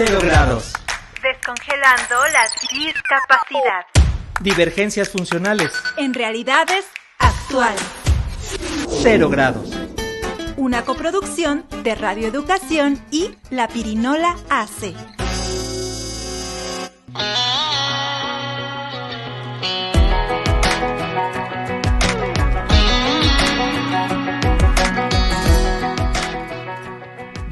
0 grados. Descongelando la discapacidad. Divergencias funcionales. En realidades actuales. 0 grados. Una coproducción de Radio Educación y La Pirinola AC.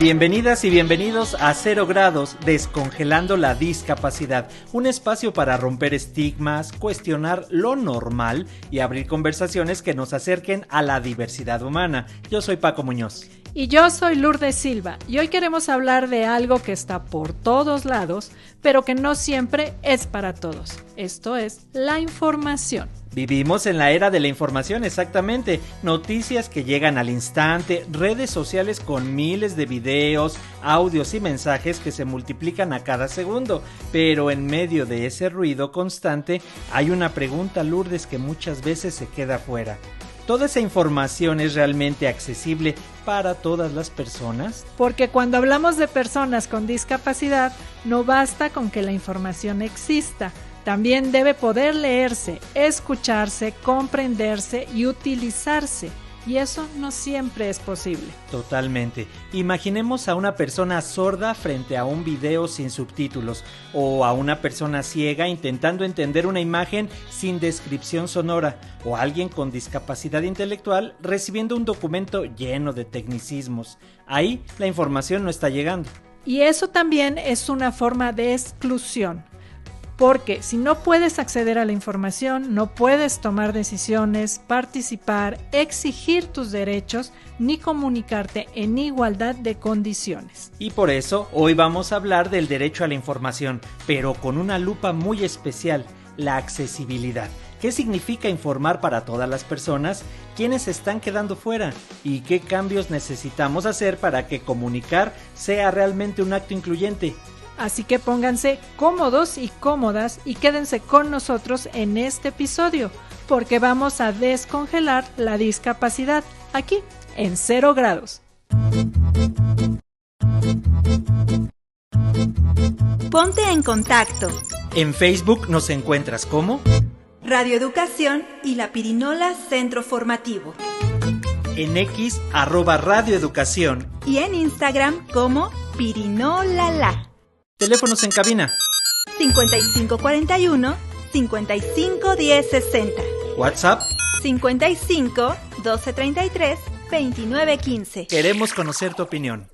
Bienvenidas y bienvenidos a 0 grados, Descongelando la discapacidad, un espacio para romper estigmas, cuestionar lo normal y abrir conversaciones que nos acerquen a la diversidad humana. Yo soy Paco Muñoz. Y yo soy Lourdes Silva, y hoy queremos hablar de algo que está por todos lados, pero que no siempre es para todos. Esto es la información. Vivimos en la era de la información, exactamente. Noticias que llegan al instante, redes sociales con miles de videos, audios y mensajes que se multiplican a cada segundo. Pero en medio de ese ruido constante hay una pregunta, Lourdes, que muchas veces se queda fuera. ¿Toda esa información es realmente accesible para todas las personas? Porque cuando hablamos de personas con discapacidad, no basta con que la información exista. También debe poder leerse, escucharse, comprenderse y utilizarse. Y eso no siempre es posible. Totalmente. Imaginemos a una persona sorda frente a un video sin subtítulos, o a una persona ciega intentando entender una imagen sin descripción sonora, o a alguien con discapacidad intelectual recibiendo un documento lleno de tecnicismos. Ahí la información no está llegando. Y eso también es una forma de exclusión. Porque si no puedes acceder a la información, no puedes tomar decisiones, participar, exigir tus derechos, ni comunicarte en igualdad de condiciones. Y por eso hoy vamos a hablar del derecho a la información, pero con una lupa muy especial, la accesibilidad. ¿Qué significa informar para todas las personas? ¿Quiénes se están quedando fuera? ¿Y qué cambios necesitamos hacer para que comunicar sea realmente un acto incluyente? Así que pónganse cómodos y cómodas y quédense con nosotros en este episodio, porque vamos a descongelar la discapacidad aquí en 0 grados. Ponte en contacto. En Facebook nos encuentras como Radio Educación y La Pirinola Centro Formativo. En X, @Radio Educación. Y en Instagram como Pirinolala. Teléfonos en cabina 5541 551060. WhatsApp 55 1233 2915. Queremos conocer tu opinión.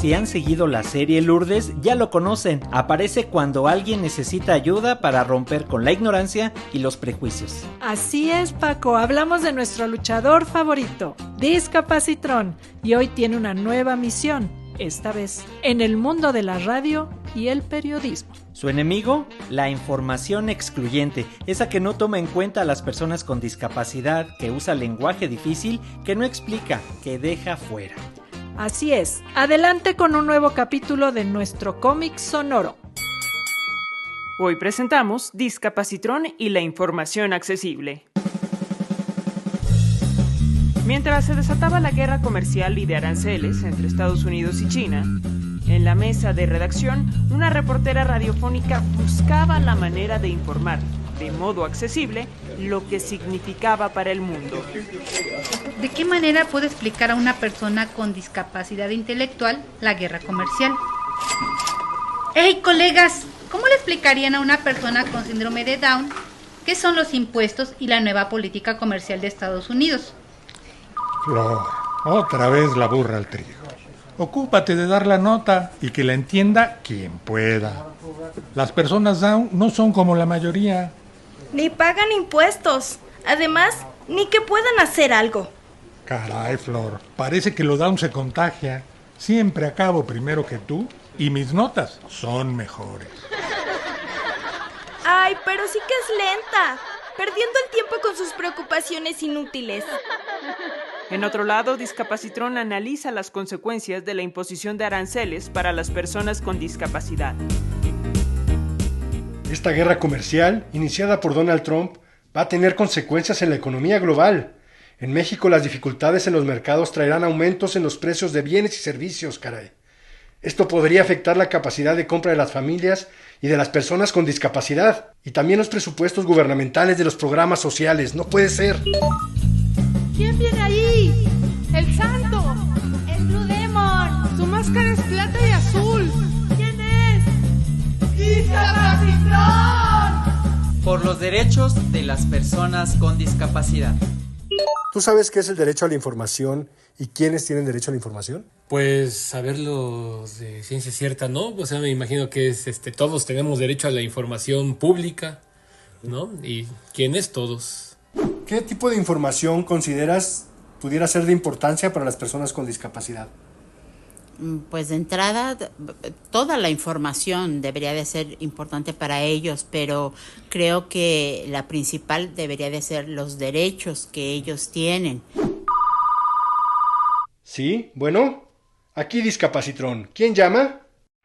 Si han seguido la serie Lourdes, ya lo conocen. Aparece cuando alguien necesita ayuda para romper con la ignorancia y los prejuicios. Así es, Paco. Hablamos de nuestro luchador favorito, Discapacitrón, y hoy tiene una nueva misión, esta vez en el mundo de la radio y el periodismo. Su enemigo, la información excluyente, esa que no toma en cuenta a las personas con discapacidad, que usa lenguaje difícil, que no explica, que deja fuera. Así es, adelante con un nuevo capítulo de nuestro cómic sonoro. Hoy presentamos Discapacitrón y la información accesible. Mientras se desataba la guerra comercial y de aranceles entre Estados Unidos y China, en la mesa de redacción, una reportera radiofónica buscaba la manera de informar, de modo accesible, lo que significaba para el mundo. ¿De qué manera puede explicar a una persona con discapacidad intelectual la guerra comercial? ¡Hey, colegas! ¿Cómo le explicarían a una persona con síndrome de Down qué son los impuestos y la nueva política comercial de Estados Unidos? Flor, otra vez la burra al trigo. Ocúpate de dar la nota y que la entienda quien pueda. Las personas Down no son como la mayoría. Ni pagan impuestos. Además, ni que puedan hacer algo. Caray, Flor, parece que lo Down se contagia. Siempre acabo primero que tú y mis notas son mejores. Ay, pero sí que es lenta. Perdiendo el tiempo con sus preocupaciones inútiles. En otro lado, Discapacitrón analiza las consecuencias de la imposición de aranceles para las personas con discapacidad. Esta guerra comercial, iniciada por Donald Trump, va a tener consecuencias en la economía global. En México las dificultades en los mercados traerán aumentos en los precios de bienes y servicios, caray. Esto podría afectar la capacidad de compra de las familias y de las personas con discapacidad, y también los presupuestos gubernamentales de los programas sociales. No puede ser. ¿Quién viene ahí? ¡El santo! ¡Es Blue Demon! ¡Su máscara es plata y azul! ¿Quién es? ¡Discapacitrón! Por los derechos de las personas con discapacidad. ¿Tú sabes qué es el derecho a la información y quiénes tienen derecho a la información? Pues saberlo de ciencia cierta, ¿no? O sea, me imagino que es todos tenemos derecho a la información pública, ¿no? ¿Y quiénes todos? ¿Qué tipo de información consideras pudiera ser de importancia para las personas con discapacidad? Pues de entrada, toda la información debería de ser importante para ellos, pero creo que la principal debería de ser los derechos que ellos tienen. Sí, bueno, aquí Discapacitrón. ¿Quién llama?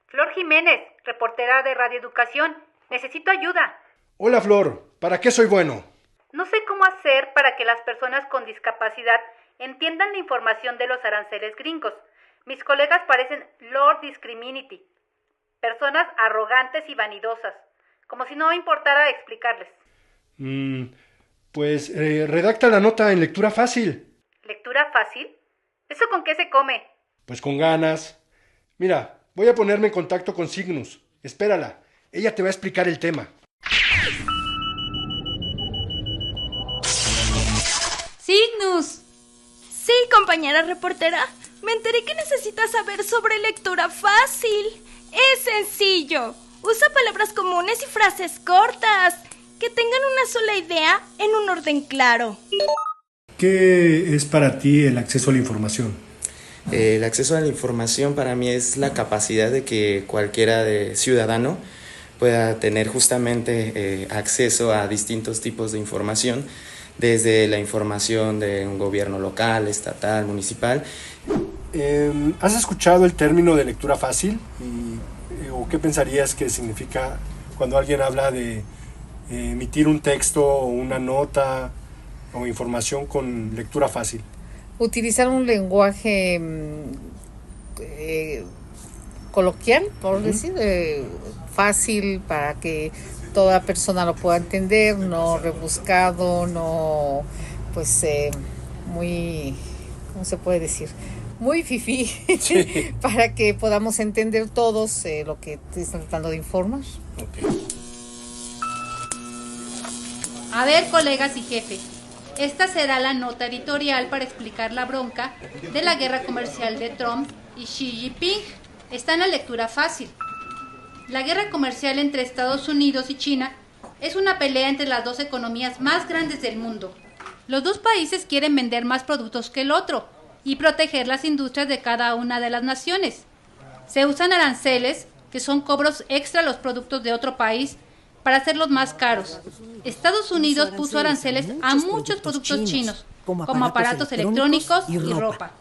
Flor Jiménez, reportera de Radio Educación. Necesito ayuda. Hola, Flor. ¿Para qué soy bueno? No sé cómo hacer para que las personas con discapacidad entiendan la información de los aranceles gringos. Mis colegas parecen Lord Discriminity, personas arrogantes y vanidosas, como si no importara explicarles. Pues redacta la nota en lectura fácil. ¿Lectura fácil? ¿Eso con qué se come? Pues con ganas. Mira, voy a ponerme en contacto con Cygnus. Espérala, ella te va a explicar el tema. ¡Cygnus! Sí, compañera reportera. Me enteré que necesitas saber sobre lectura fácil. Es sencillo. Usa palabras comunes y frases cortas que tengan una sola idea en un orden claro. ¿Qué es para ti el acceso a la información? El acceso a la información para mí es la capacidad de que cualquiera de ciudadano pueda tener justamente acceso a distintos tipos de información, desde la información de un gobierno local, estatal, municipal. ¿Has escuchado el término de lectura fácil? ¿O qué pensarías que significa cuando alguien habla de emitir un texto o una nota o información con lectura fácil? Utilizar un lenguaje coloquial, por decir, fácil para que toda persona lo pueda entender, no rebuscado, no, pues, muy, ¿cómo se puede decir? Muy fifí, sí. Para que podamos entender todos lo que te están tratando de informar. Okay. A ver, colegas y jefe, esta será la nota editorial para explicar la bronca de la guerra comercial de Trump y Xi Jinping. Está en la lectura fácil. La guerra comercial entre Estados Unidos y China es una pelea entre las dos economías más grandes del mundo. Los dos países quieren vender más productos que el otro y proteger las industrias de cada una de las naciones. Se usan aranceles, que son cobros extra a los productos de otro país, para hacerlos más caros. Estados Unidos puso aranceles a muchos productos chinos, como aparatos electrónicos y ropa.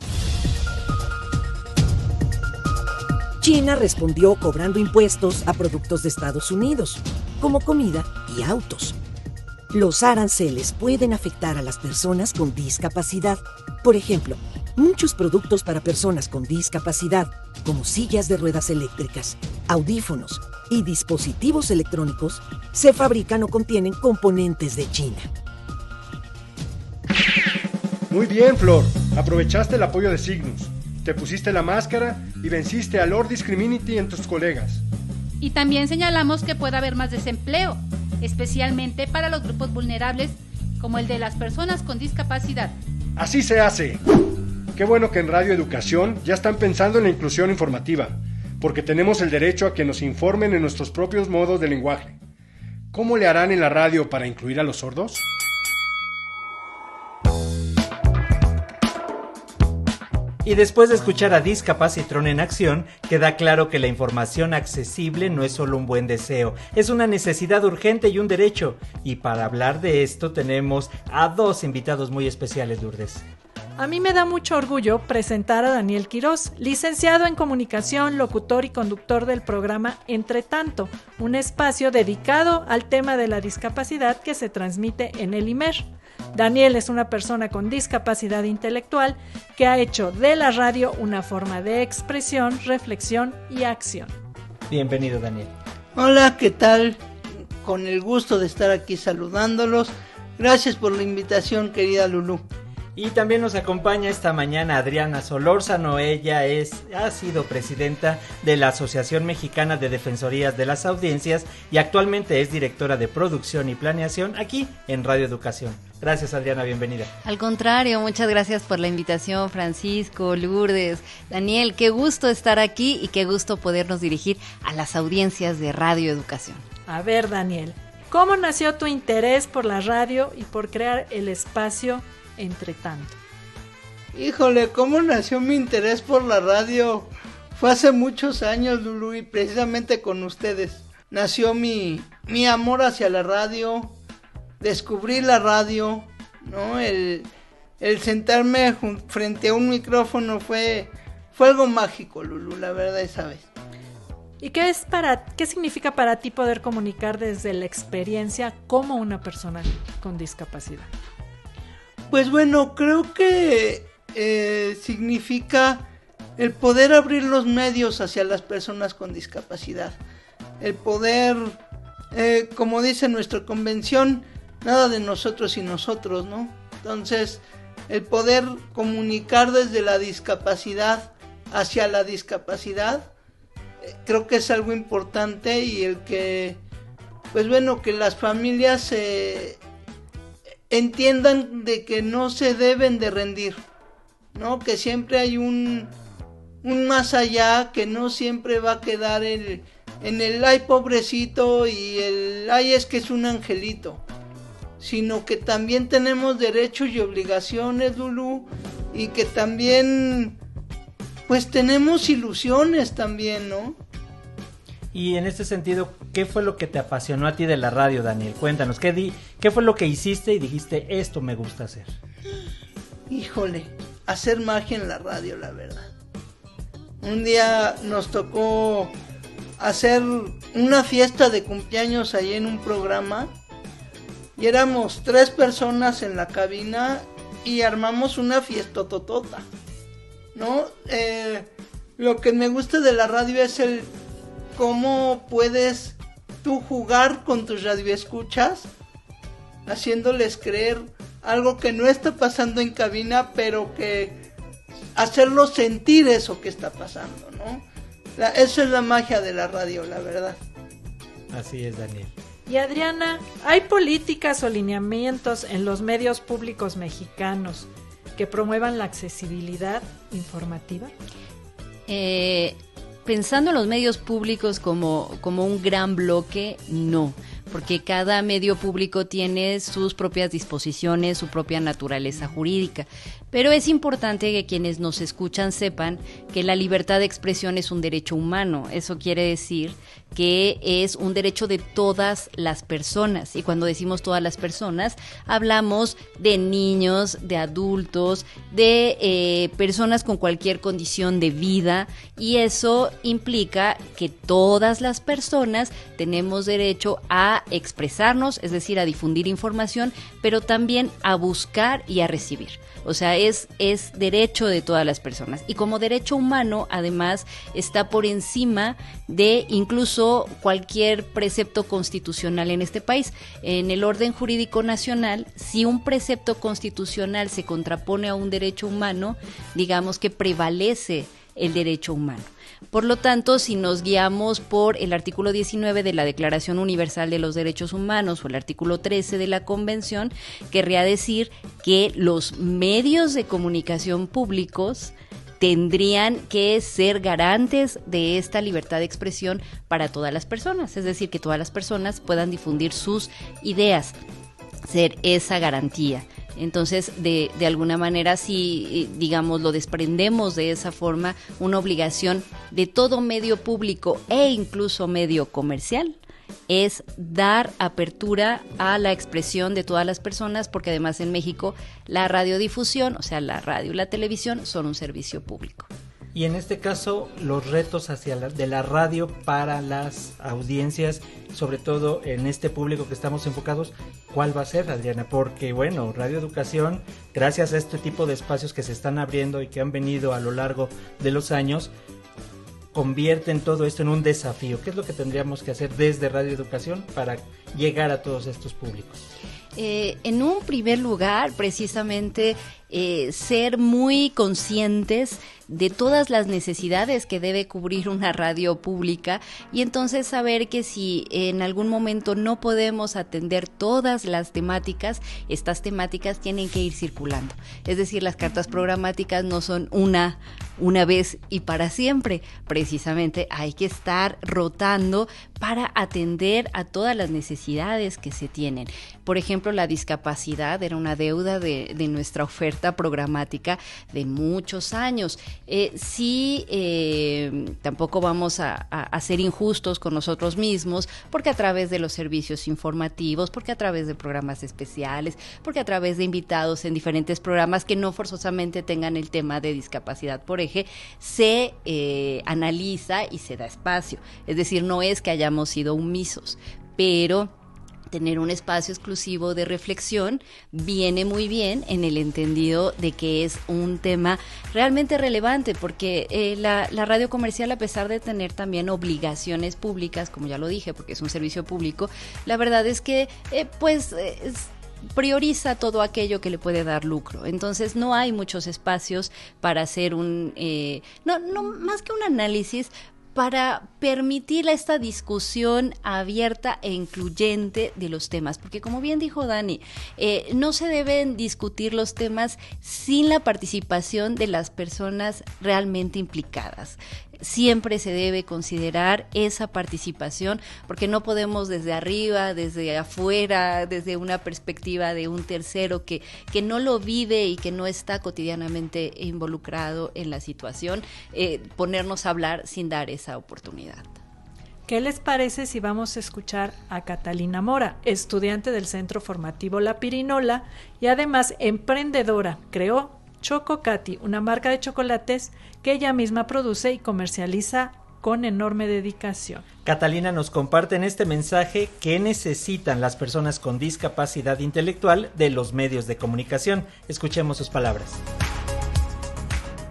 China respondió cobrando impuestos a productos de Estados Unidos, como comida y autos. Los aranceles pueden afectar a las personas con discapacidad. Por ejemplo, muchos productos para personas con discapacidad, como sillas de ruedas eléctricas, audífonos y dispositivos electrónicos, se fabrican o contienen componentes de China. Muy bien, Flor. Aprovechaste el apoyo de Cygnus. Te pusiste la máscara y venciste a Lord Discriminity en tus colegas. Y también señalamos que puede haber más desempleo, especialmente para los grupos vulnerables, como el de las personas con discapacidad. Así se hace. Qué bueno que en Radio Educación ya están pensando en la inclusión informativa, porque tenemos el derecho a que nos informen en nuestros propios modos de lenguaje. ¿Cómo le harán en la radio para incluir a los sordos? Y después de escuchar a Discapacitrón en acción, queda claro que la información accesible no es solo un buen deseo, es una necesidad urgente y un derecho. Y para hablar de esto tenemos a dos invitados muy especiales, Lourdes. A mí me da mucho orgullo presentar a Daniel Quirós, licenciado en comunicación, locutor y conductor del programa Entre Tanto, un espacio dedicado al tema de la discapacidad que se transmite en el IMER. Daniel es una persona con discapacidad intelectual que ha hecho de la radio una forma de expresión, reflexión y acción. Bienvenido, Daniel. Hola, ¿qué tal? Con el gusto de estar aquí saludándolos. Gracias por la invitación, querida Lulú. Y también nos acompaña esta mañana Adriana Solórzano. Ella ha sido presidenta de la Asociación Mexicana de Defensorías de las Audiencias y actualmente es directora de producción y planeación aquí en Radio Educación. Gracias, Adriana, bienvenida. Al contrario, muchas gracias por la invitación, Francisco, Lourdes, Daniel, qué gusto estar aquí y qué gusto podernos dirigir a las audiencias de Radio Educación. A ver, Daniel, ¿cómo nació tu interés por la radio y por crear el espacio Entre Tanto? Híjole, ¿cómo nació mi interés por la radio? Fue hace muchos años, Lulú, y precisamente con ustedes. Nació mi amor hacia la radio, descubrí la radio, ¿no? El sentarme frente a un micrófono fue algo mágico, Lulú, la verdad, esa vez. ¿Y qué significa para ti poder comunicar desde la experiencia como una persona con discapacidad? Pues bueno, creo que significa el poder abrir los medios hacia las personas con discapacidad. El poder, como dice nuestra convención, nada de nosotros y nosotros, ¿no? Entonces, el poder comunicar desde la discapacidad hacia la discapacidad, creo que es algo importante, y el que, pues bueno, que las familias entiendan de que no se deben de rendir, ¿no? Que siempre hay un más allá, que no siempre va a quedar en el ay pobrecito y el ay es que es un angelito, sino que también tenemos derechos y obligaciones, Lulú, y que también pues tenemos ilusiones también, ¿no? Y en este sentido, ¿qué fue lo que te apasionó a ti de la radio, Daniel? Cuéntanos, ¿qué fue lo que hiciste y dijiste, esto me gusta hacer? Híjole, hacer magia en la radio, la verdad. Un día nos tocó hacer una fiesta de cumpleaños ahí en un programa, y éramos 3 personas en la cabina y armamos una fiesta totota, ¿no? Lo que me gusta de la radio es el cómo puedes tú jugar con tus radioescuchas, haciéndoles creer algo que no está pasando en cabina, pero que hacerlos sentir eso que está pasando, ¿no? Eso es la magia de la radio, la verdad. Así es, Daniel. Y Adriana, ¿hay políticas o lineamientos en los medios públicos mexicanos que promuevan la accesibilidad informativa? Pensando en los medios públicos como un gran bloque, no, porque cada medio público tiene sus propias disposiciones, su propia naturaleza jurídica. Pero es importante que quienes nos escuchan sepan que la libertad de expresión es un derecho humano. Eso quiere decir que es un derecho de todas las personas. Y cuando decimos todas las personas, hablamos de niños, de adultos, de personas con cualquier condición de vida. Y eso implica que todas las personas tenemos derecho a expresarnos, es decir, a difundir información, pero también a buscar y a recibir. O sea, es derecho de todas las personas. Y como derecho humano, además, está por encima de incluso cualquier precepto constitucional en este país. En el orden jurídico nacional, si un precepto constitucional se contrapone a un derecho humano, digamos que prevalece el derecho humano. Por lo tanto, si nos guiamos por el artículo 19 de la Declaración Universal de los Derechos Humanos o el artículo 13 de la Convención, querría decir que los medios de comunicación públicos tendrían que ser garantes de esta libertad de expresión para todas las personas, es decir, que todas las personas puedan difundir sus ideas, ser esa garantía. Entonces, de alguna manera, si, digamos, lo desprendemos de esa forma, una obligación de todo medio público e incluso medio comercial es dar apertura a la expresión de todas las personas, porque además en México la radiodifusión, o sea, la radio y la televisión son un servicio público. Y en este caso, los retos de la radio para las audiencias, sobre todo en este público que estamos enfocados, ¿cuál va a ser, Adriana? Porque, bueno, Radio Educación, gracias a este tipo de espacios que se están abriendo y que han venido a lo largo de los años, convierten todo esto en un desafío. ¿Qué es lo que tendríamos que hacer desde Radio Educación para llegar a todos estos públicos? En un primer lugar, precisamente, ser muy conscientes de todas las necesidades que debe cubrir una radio pública, y entonces saber que si en algún momento no podemos atender todas las temáticas, estas temáticas tienen que ir circulando. Es decir, las cartas programáticas no son una vez y para siempre. Precisamente hay que estar rotando para atender a todas las necesidades que se tienen. Por ejemplo, la discapacidad era una deuda de nuestra oferta programática de muchos años. Tampoco vamos a ser injustos con nosotros mismos, porque a través de los servicios informativos, porque a través de programas especiales, porque a través de invitados en diferentes programas que no forzosamente tengan el tema de discapacidad por eje, se analiza y se da espacio. Es decir, no es que hayamos sido omisos, pero tener un espacio exclusivo de reflexión viene muy bien en el entendido de que es un tema realmente relevante, porque la radio comercial, a pesar de tener también obligaciones públicas, como ya lo dije, porque es un servicio público, la verdad es que prioriza todo aquello que le puede dar lucro. Entonces no hay muchos espacios para hacer no más que un análisis, para permitir esta discusión abierta e incluyente de los temas, porque como bien dijo Dani, no se deben discutir los temas sin la participación de las personas realmente implicadas. Siempre se debe considerar esa participación, porque no podemos desde arriba, desde afuera, desde una perspectiva de un tercero que no lo vive y que no está cotidianamente involucrado en la situación, ponernos a hablar sin dar esa oportunidad. ¿Qué les parece si vamos a escuchar a Catalina Mora, estudiante del Centro Formativo La Pirinola y además emprendedora? Creó Chococati, una marca de chocolates que ella misma produce y comercializa con enorme dedicación. Catalina nos comparte en este mensaje qué necesitan las personas con discapacidad intelectual de los medios de comunicación. Escuchemos sus palabras.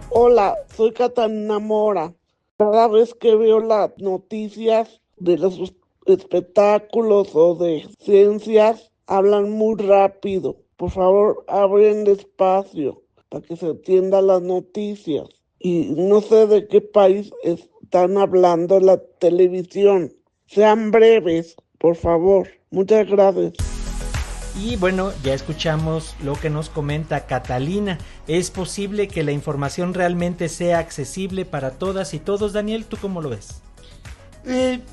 Hola, soy Catalina Mora. Cada vez que veo las noticias de los espectáculos o de ciencias, hablan muy rápido. Por favor, abren despacio para que se entiendan las noticias. Y no sé de qué país están hablando en la televisión. Sean breves, por favor. Muchas gracias. Y bueno, ya escuchamos lo que nos comenta Catalina. ¿Es posible que la información realmente sea accesible para todas y todos? Daniel, ¿tú cómo lo ves?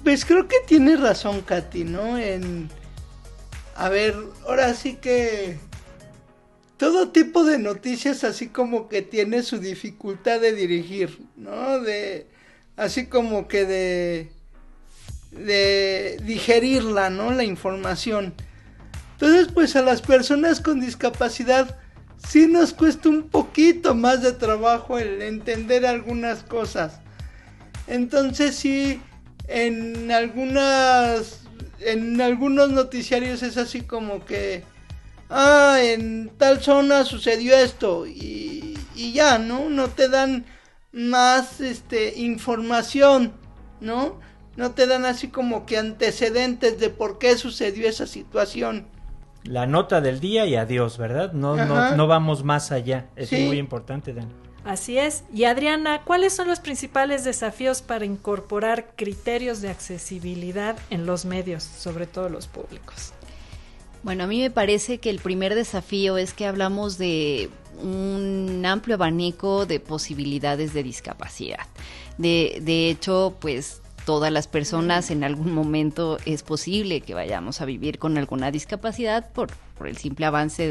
Pues creo que tiene razón Katy, ¿no? A ver, ahora sí que todo tipo de noticias así como que tiene su dificultad de dirigir, ¿no? Así como que de digerirla, ¿no? La información. Entonces, pues a las personas con discapacidad sí nos cuesta un poquito más de trabajo el entender algunas cosas. Entonces sí, en algunos noticiarios es así como que en tal zona sucedió esto y ya, ¿no? No te dan más información, ¿no? No te dan así como que antecedentes de por qué sucedió esa situación. La nota del día y adiós, ¿verdad? No vamos más allá. Es muy importante, Dani. Así es. Y Adriana, ¿cuáles son los principales desafíos para incorporar criterios de accesibilidad en los medios, sobre todo los públicos? Bueno, a mí me parece que el primer desafío es que hablamos de un amplio abanico de posibilidades de discapacidad. De hecho, pues todas las personas en algún momento es posible que vayamos a vivir con alguna discapacidad por el simple avance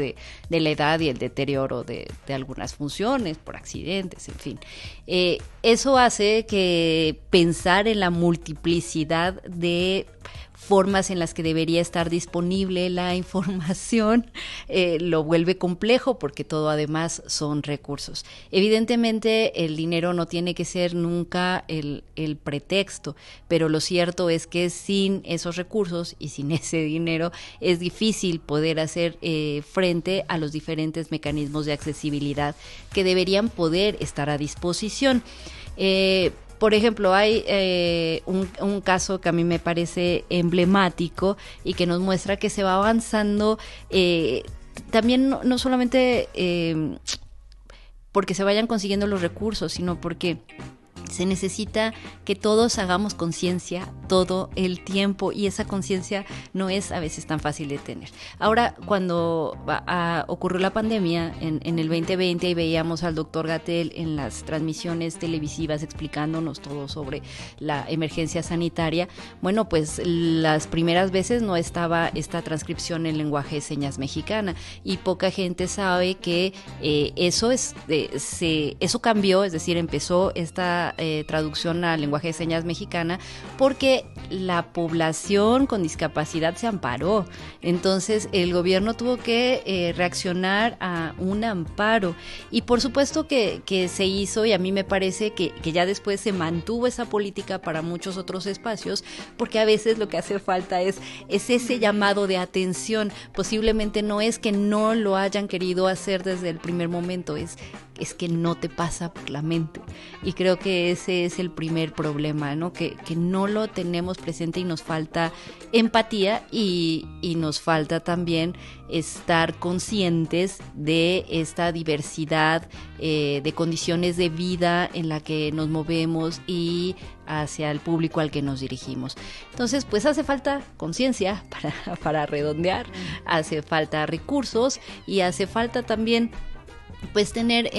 de la edad y el deterioro de algunas funciones, por accidentes, en fin. Eso hace que pensar en la multiplicidad de formas en las que debería estar disponible la información, lo vuelve complejo porque todo además son recursos. Evidentemente el dinero no tiene que ser nunca el pretexto, pero lo cierto es que sin esos recursos y sin ese dinero es difícil poder hacer frente a los diferentes mecanismos de accesibilidad que deberían poder estar a disposición. Por ejemplo, hay un caso que a mí me parece emblemático y que nos muestra que se va avanzando también no solamente porque se vayan consiguiendo los recursos, sino porque se necesita que todos hagamos conciencia todo el tiempo, y esa conciencia no es a veces tan fácil de tener. Ahora, cuando ocurrió la pandemia en el 2020 y veíamos al doctor Gatell en las transmisiones televisivas explicándonos todo sobre la emergencia sanitaria, bueno, pues las primeras veces no estaba esta transcripción en lenguaje de señas mexicana, y poca gente sabe que eso cambió, es decir, empezó esta traducción al lenguaje de señas mexicana porque la población con discapacidad se amparó. Entonces el gobierno tuvo que reaccionar a un amparo, y por supuesto que se hizo, y a mí me parece que ya después se mantuvo esa política para muchos otros espacios, porque a veces lo que hace falta es ese llamado de atención. Posiblemente no es que no lo hayan querido hacer desde el primer momento, es que no te pasa por la mente, y creo que ese es el primer problema, ¿no? Que no lo tenemos presente, y nos falta empatía y nos falta también estar conscientes de esta diversidad de condiciones de vida en la que nos movemos y hacia el público al que nos dirigimos. Entonces, pues hace falta conciencia para redondear, hace falta recursos, y hace falta también pues tener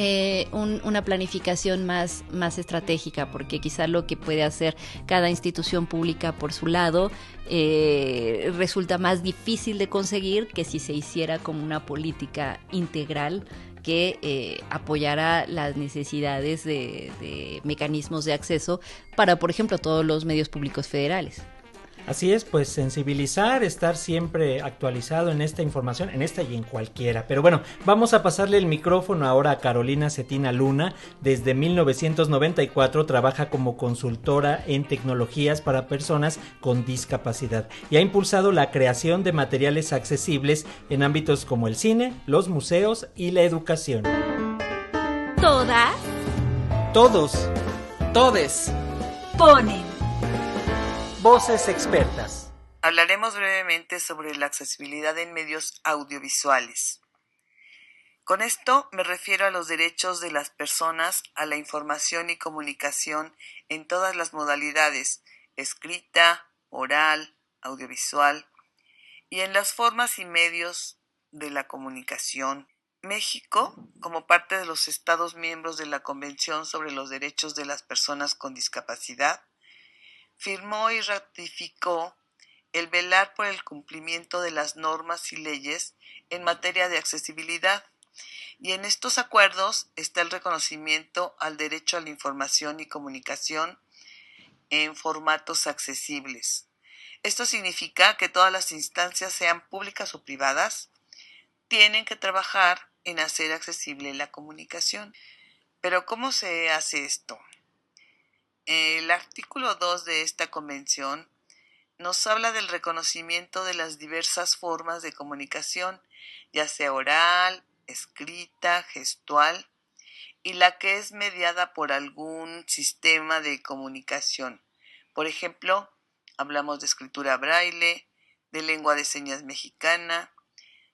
una planificación más estratégica, porque quizá lo que puede hacer cada institución pública por su lado resulta más difícil de conseguir que si se hiciera como una política integral que apoyara las necesidades de mecanismos de acceso para, por ejemplo, todos los medios públicos federales. Así es, pues sensibilizar, estar siempre actualizado en esta información, en esta y en cualquiera. Pero bueno, vamos a pasarle el micrófono ahora a Carolina Cetina Luna. Desde 1994 trabaja como consultora en tecnologías para personas con discapacidad y ha impulsado la creación de materiales accesibles en ámbitos como el cine, los museos y la educación. Todas, todos, todes ponen voces expertas. Hablaremos brevemente sobre la accesibilidad en medios audiovisuales. Con esto me refiero a los derechos de las personas a la información y comunicación en todas las modalidades, escrita, oral, audiovisual, y en las formas y medios de la comunicación. México, como parte de los Estados miembros de la Convención sobre los Derechos de las Personas con Discapacidad, firmó y ratificó el velar por el cumplimiento de las normas y leyes en materia de accesibilidad, y en estos acuerdos está el reconocimiento al derecho a la información y comunicación en formatos accesibles. Esto significa que todas las instancias, sean públicas o privadas, tienen que trabajar en hacer accesible la comunicación. Pero ¿cómo se hace esto? El artículo 2 de esta convención nos habla del reconocimiento de las diversas formas de comunicación, ya sea oral, escrita, gestual, y la que es mediada por algún sistema de comunicación. Por ejemplo, hablamos de escritura braille, de lengua de señas mexicana,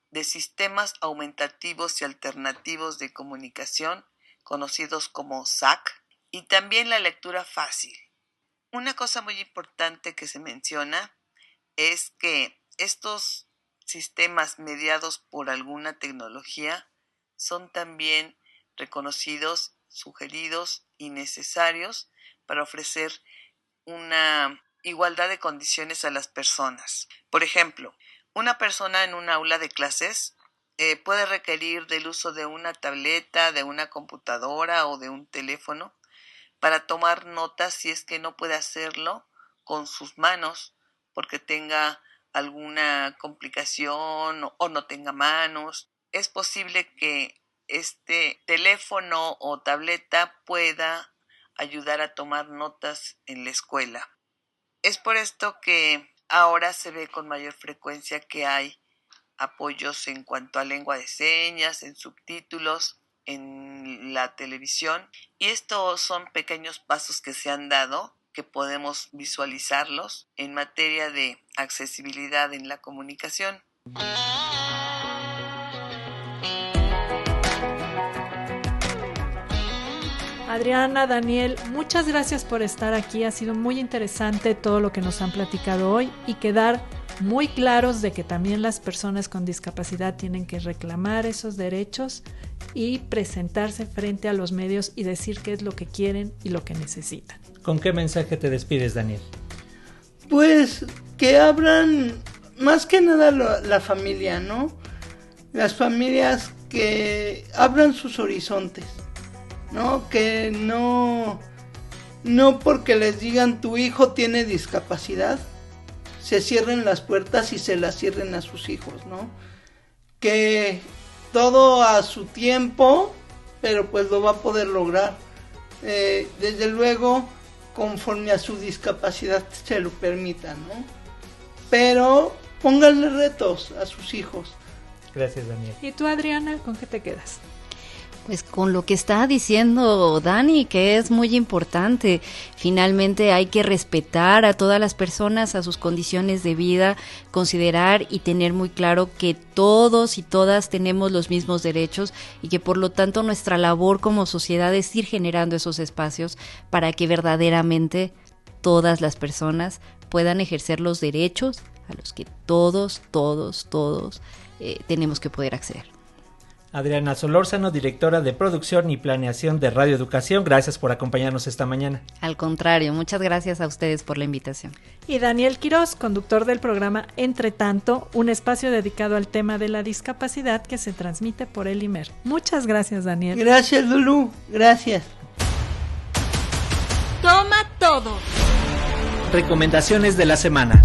de sistemas aumentativos y alternativos de comunicación, conocidos como SAC, y también la lectura fácil. Una cosa muy importante que se menciona es que estos sistemas mediados por alguna tecnología son también reconocidos, sugeridos y necesarios para ofrecer una igualdad de condiciones a las personas. Por ejemplo, una persona en un aula de clases puede requerir del uso de una tableta, de una computadora o de un teléfono para tomar notas si es que no puede hacerlo con sus manos porque tenga alguna complicación o no tenga manos. Es posible que este teléfono o tableta pueda ayudar a tomar notas en la escuela. Es por esto que ahora se ve con mayor frecuencia que hay apoyos en cuanto a lengua de señas, en subtítulos, en la televisión. Y estos son pequeños pasos que se han dado, que podemos visualizarlos en materia de accesibilidad en la comunicación. Adriana, Daniel, muchas gracias por estar aquí. Ha sido muy interesante todo lo que nos han platicado hoy y quedar muy claros de que también las personas con discapacidad tienen que reclamar esos derechos y presentarse frente a los medios y decir qué es lo que quieren y lo que necesitan. ¿Con qué mensaje te despides, Daniel? Pues que abran más que nada la familia, ¿no? Las familias que abran sus horizontes, ¿no? Que no porque les digan tu hijo tiene discapacidad, se cierren las puertas y se las cierren a sus hijos, ¿no? Que todo a su tiempo, pero pues lo va a poder lograr. Desde luego, conforme a su discapacidad se lo permita, ¿no? Pero pónganle retos a sus hijos. Gracias, Daniel. ¿Y tú, Adriana, con qué te quedas? Pues con lo que está diciendo Dani, que es muy importante. Finalmente hay que respetar a todas las personas, a sus condiciones de vida, considerar y tener muy claro que todos y todas tenemos los mismos derechos y que por lo tanto nuestra labor como sociedad es ir generando esos espacios para que verdaderamente todas las personas puedan ejercer los derechos a los que todos tenemos que poder acceder. Adriana Solórzano, directora de producción y planeación de Radio Educación, gracias por acompañarnos esta mañana. Al contrario, muchas gracias a ustedes por la invitación. Y Daniel Quirós, conductor del programa Entre Tanto, un espacio dedicado al tema de la discapacidad que se transmite por el IMER. Muchas gracias, Daniel. Gracias, Lulú, gracias. Toma todo. Recomendaciones de la semana.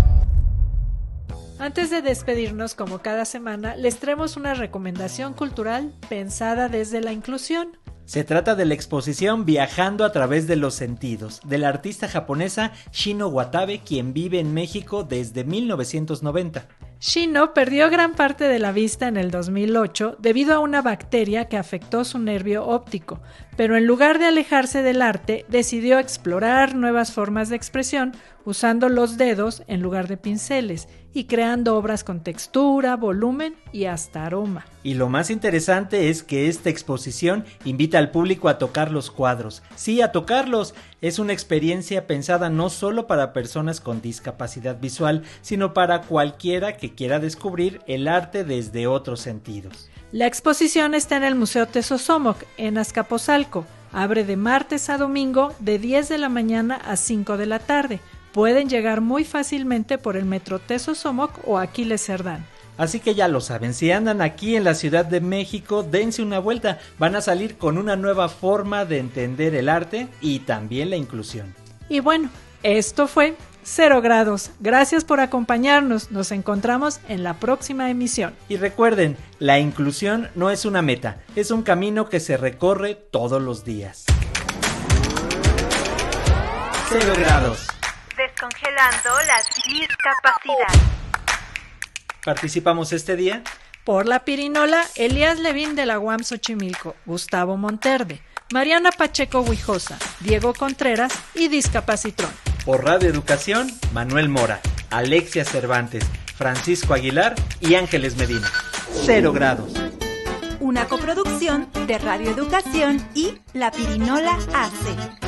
Antes de despedirnos, como cada semana, les traemos una recomendación cultural pensada desde la inclusión. Se trata de la exposición Viajando a través de los sentidos, de la artista japonesa Shino Watabe, quien vive en México desde 1990. Shino perdió gran parte de la vista en el 2008 debido a una bacteria que afectó su nervio óptico, pero en lugar de alejarse del arte, decidió explorar nuevas formas de expresión usando los dedos en lugar de pinceles y creando obras con textura, volumen y hasta aroma. Y lo más interesante es que esta exposición invita al público a tocar los cuadros. Sí, a tocarlos. Es una experiencia pensada no solo para personas con discapacidad visual, sino para cualquiera que quiera descubrir el arte desde otros sentidos. La exposición está en el Museo Tesosomoc, en Azcapotzalco. Abre de martes a domingo de 10 de la mañana a 5 de la tarde. Pueden llegar muy fácilmente por el metro Tesosomoc o Aquiles Cerdán. Así que ya lo saben, si andan aquí en la Ciudad de México, dense una vuelta. Van a salir con una nueva forma de entender el arte y también la inclusión. Y bueno, esto fue 0 grados. Gracias por acompañarnos. Nos encontramos en la próxima emisión. Y recuerden, la inclusión no es una meta, es un camino que se recorre todos los días. 0 grados. Descongelando la discapacidad. ¿Participamos este día? Por la pirinola, Elías Levín de la UAM Xochimilco, Gustavo Monterde, Mariana Pacheco Huijosa, Diego Contreras y Discapacitrón. Por Radio Educación, Manuel Mora, Alexia Cervantes, Francisco Aguilar y Ángeles Medina. 0 grados. Una coproducción de Radio Educación y La Pirinola AC.